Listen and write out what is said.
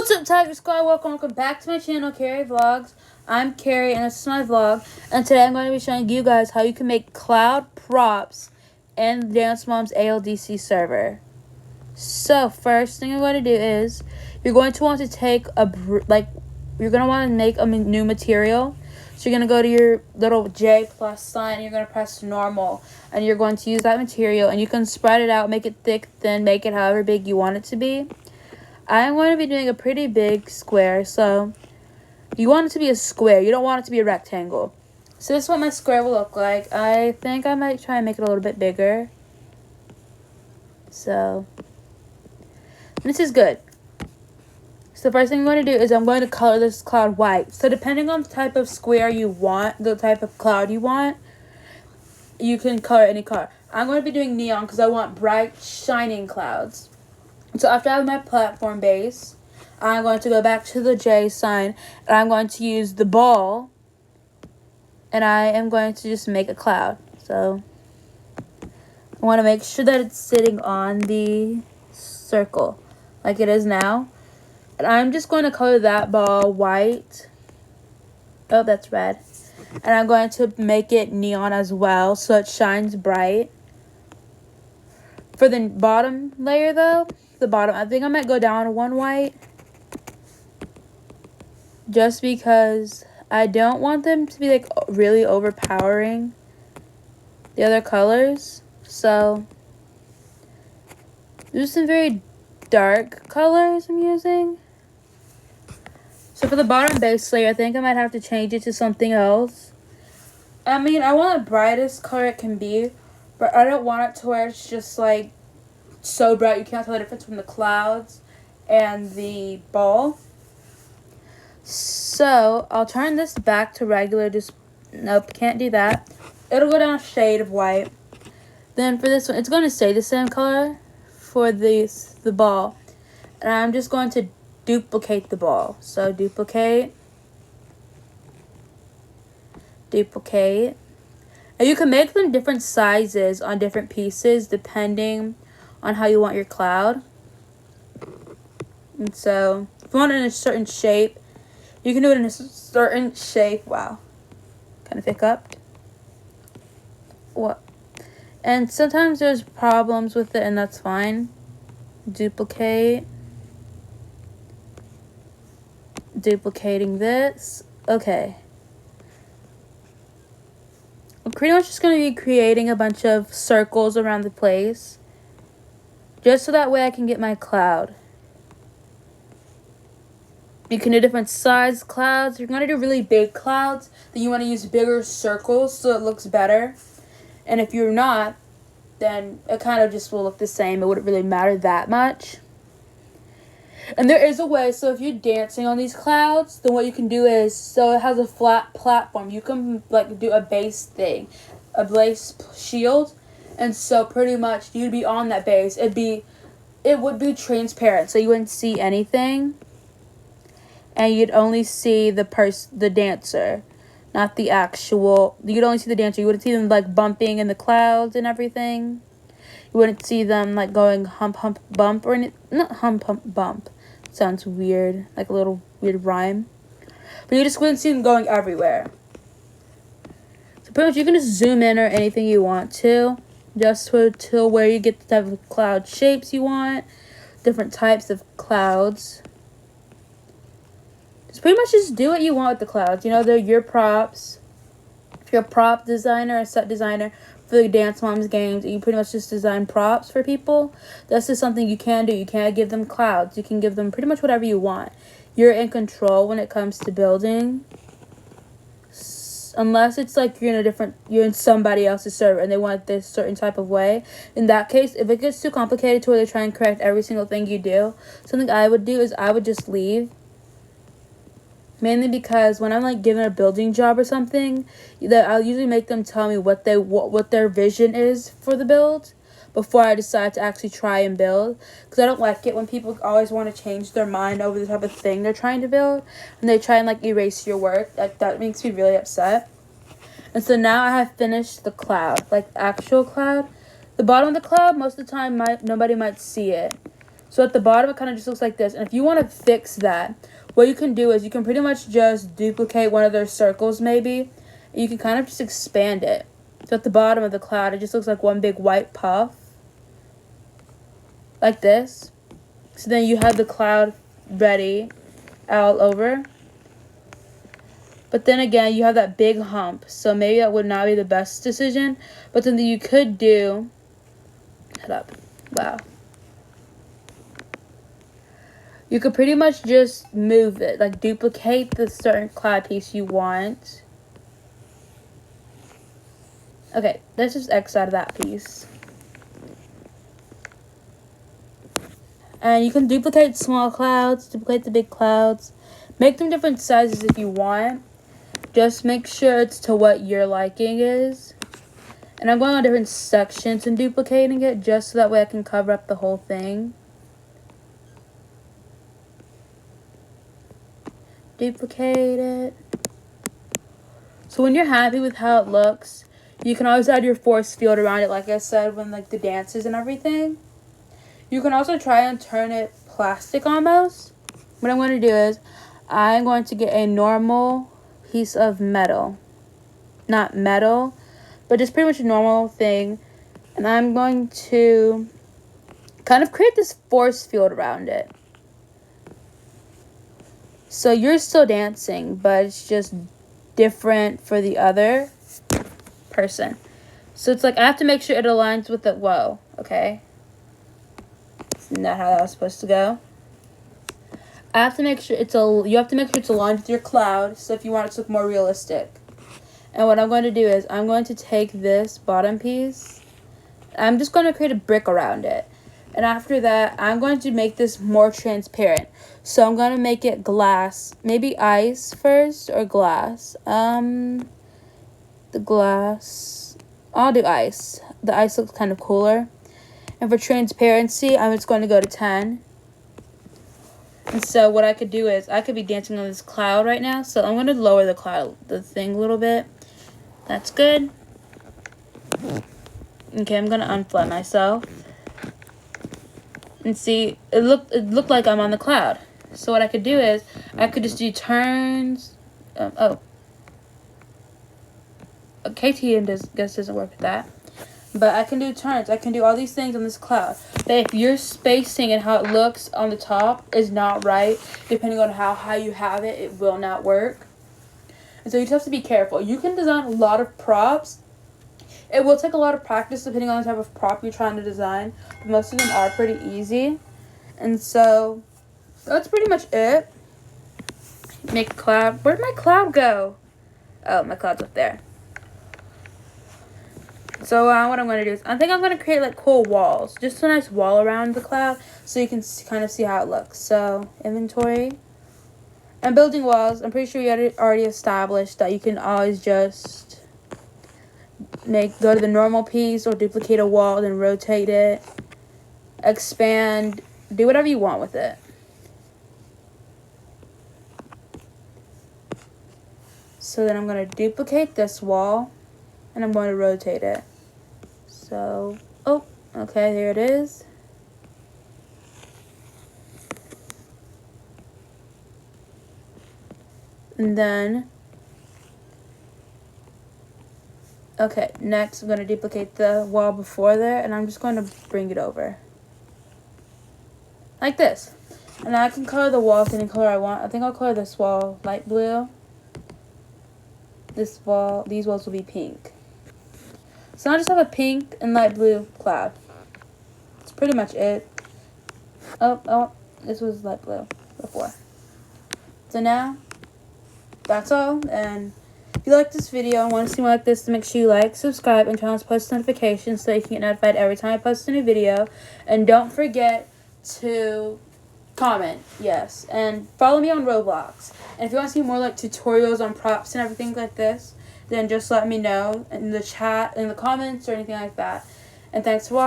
What's up, Tiger Squad? Welcome back to my channel, Keri Vlogs. I'm Keri, and this is my vlog. And today I'm going to be showing you guys how you can make cloud props in DanceMoms Aldc server. So first thing I'm going to do is you're going to want to take you're going to want to make a new material. So you're going to go to your little J plus sign, and you're going to press normal, and you're going to use that material, and you can spread it out, make it thick, thin, make it however big you want it to be. I'm going to be doing a pretty big square, so you want it to be a square. You don't want it to be a rectangle. So this is what my square will look like. I think I might try and make it a little bit bigger. So this is good. So the first thing I'm going to do is I'm going to color this cloud white. So depending on the type of square you want, the type of cloud you want, you can color any color. I'm going to be doing neon because I want bright, shining clouds. So after I have my platform base, I'm going to go back to the J sign, and I'm going to use the ball, and I am going to just make a cloud. So I want to make sure that it's sitting on the circle like it is now. And I'm just going to color that ball white. Oh, that's red. And I'm going to make it neon as well so it shines bright. For the bottom layer though, I think I might go down one white. Just because I don't want them to be like really overpowering the other colors. So there's some very dark colors I'm using. So for the bottom base layer, I think I might have to change it to something else. I mean, I want the brightest color it can be, but I don't want it to where it's just like so bright you can't tell the difference between the clouds and the ball. So I'll turn this back to regular. Nope, can't do that. It'll go down a shade of white. Then for this one, it's going to stay the same color for the ball. And I'm just going to duplicate the ball. So duplicate. And you can make them different sizes on different pieces depending on how you want your cloud. And so if you want it in a certain shape, you can do it in a certain shape. Wow, kind of hiccuped. What? And sometimes there's problems with it, and that's fine. Duplicating this. Okay. I'm pretty much just going to be creating a bunch of circles around the place, just so that way I can get my cloud. You can do different size clouds. You're going to do really big clouds, then you want to use bigger circles so it looks better. And if you're not, then it kind of just will look the same. It wouldn't really matter that much. And there is a way, so if you're dancing on these clouds, then what you can do is, so it has a flat platform. You can like do a base thing, a base shield. And so pretty much you'd be on that base. It would be transparent, so you wouldn't see anything. And you'd only see the dancer, not the actual. You'd only see the dancer. You wouldn't see them like bumping in the clouds and everything. You wouldn't see them like going hump hump bump or anything. Not hump hump bump. Sounds weird, like a little weird rhyme. But you just wouldn't see them going everywhere. So pretty much you can just zoom in or anything you want to, just to where you get the type of cloud shapes you want, different types of clouds. Just pretty much just do what you want with the clouds. You know, they're your props. If you're a prop designer, a set designer for the DanceMoms games, and you pretty much just design props for people, that's just something you can do. You can't give them clouds. You can give them pretty much whatever you want. You're in control when it comes to building. Unless it's like you're in somebody else's server and they want it this certain type of way. In that case, if it gets too complicated to where they try and correct every single thing you do, something I would do is I would just leave. Mainly because when I'm like given a building job or something, that I'll usually make them tell me what their vision is for the build before I decide to actually try and build. Because I don't like it when people always want to change their mind over the type of thing they're trying to build, and they try and like erase your work. Like that makes me really upset. And so now I have finished the cloud, like the actual cloud. The bottom of the cloud, most of the time nobody might see it. So at the bottom, it kind of just looks like this. And if you want to fix that, what you can do is you can pretty much just duplicate one of their circles maybe. And you can kind of just expand it. So at the bottom of the cloud, it just looks like one big white puff. Like this. So then you have the cloud ready all over. But then again, you have that big hump. So maybe that would not be the best decision. But then you could do... Shut up. Wow. You could pretty much just move it. Like duplicate the certain cloud piece you want. Okay, let's just X out of that piece. And you can duplicate small clouds, duplicate the big clouds. Make them different sizes if you want. Just make sure it's to what your liking is. And I'm going on different sections and duplicating it just so that way I can cover up the whole thing. Duplicate it. So when you're happy with how it looks, you can always add your force field around it, like I said, when like the dances and everything. You can also try and turn it plastic almost. What I'm going to do is I'm going to get a normal piece of metal. Not metal, but just pretty much a normal thing. And I'm going to kind of create this force field around it. So you're still dancing, but it's just different for the other person. So it's like I have to make sure it aligns with the... Whoa, okay. It's not how that was supposed to go. I have to make sure you have to make sure it's aligned with your cloud, so if you want it to look more realistic. And what I'm going to do is I'm going to take this bottom piece. I'm just going to create a brick around it. And after that, I'm going to make this more transparent. So I'm going to make it glass. Maybe ice first or glass. The glass. I'll do ice. The ice looks kind of cooler. And for transparency, I'm just going to go to 10. And so what I could do is I could be dancing on this cloud right now. So I'm going to lower the thing a little bit. That's good. Okay, I'm going to unflat myself. And see, it looked like I'm on the cloud. So what I could do is, I could just do turns. KTN doesn't work with that. But I can do turns. I can do all these things on this cloud. But if your spacing and how it looks on the top is not right, depending on how high you have it, it will not work. And so you just have to be careful. You can design a lot of props. It will take a lot of practice depending on the type of prop you're trying to design. But most of them are pretty easy. And so that's pretty much it. Make a cloud. Where'd my cloud go? Oh, my cloud's up there. So what I'm going to do is I think I'm going to create like cool walls. Just a nice wall around the cloud so you can kind of see how it looks. So inventory. And building walls. I'm pretty sure we already established that you can always just go to the normal piece or duplicate a wall, then rotate it, expand, do whatever you want with it. So then I'm going to duplicate this wall and I'm going to rotate it. So, oh, okay, there it is. And then okay, next I'm going to duplicate the wall before there, and I'm just going to bring it over. Like this. And I can color the walls any color I want. I think I'll color this wall light blue. These walls will be pink. So I just have a pink and light blue cloud. That's pretty much it. Oh, this was light blue before. So now, that's all, and if you like this video and want to see more like this, make sure you like, subscribe, and turn on post notifications so you can get notified every time I post a new video. And don't forget to comment, yes, and follow me on Roblox. And if you want to see more like tutorials on props and everything like this, then just let me know in the chat, in the comments, or anything like that. And thanks for watching.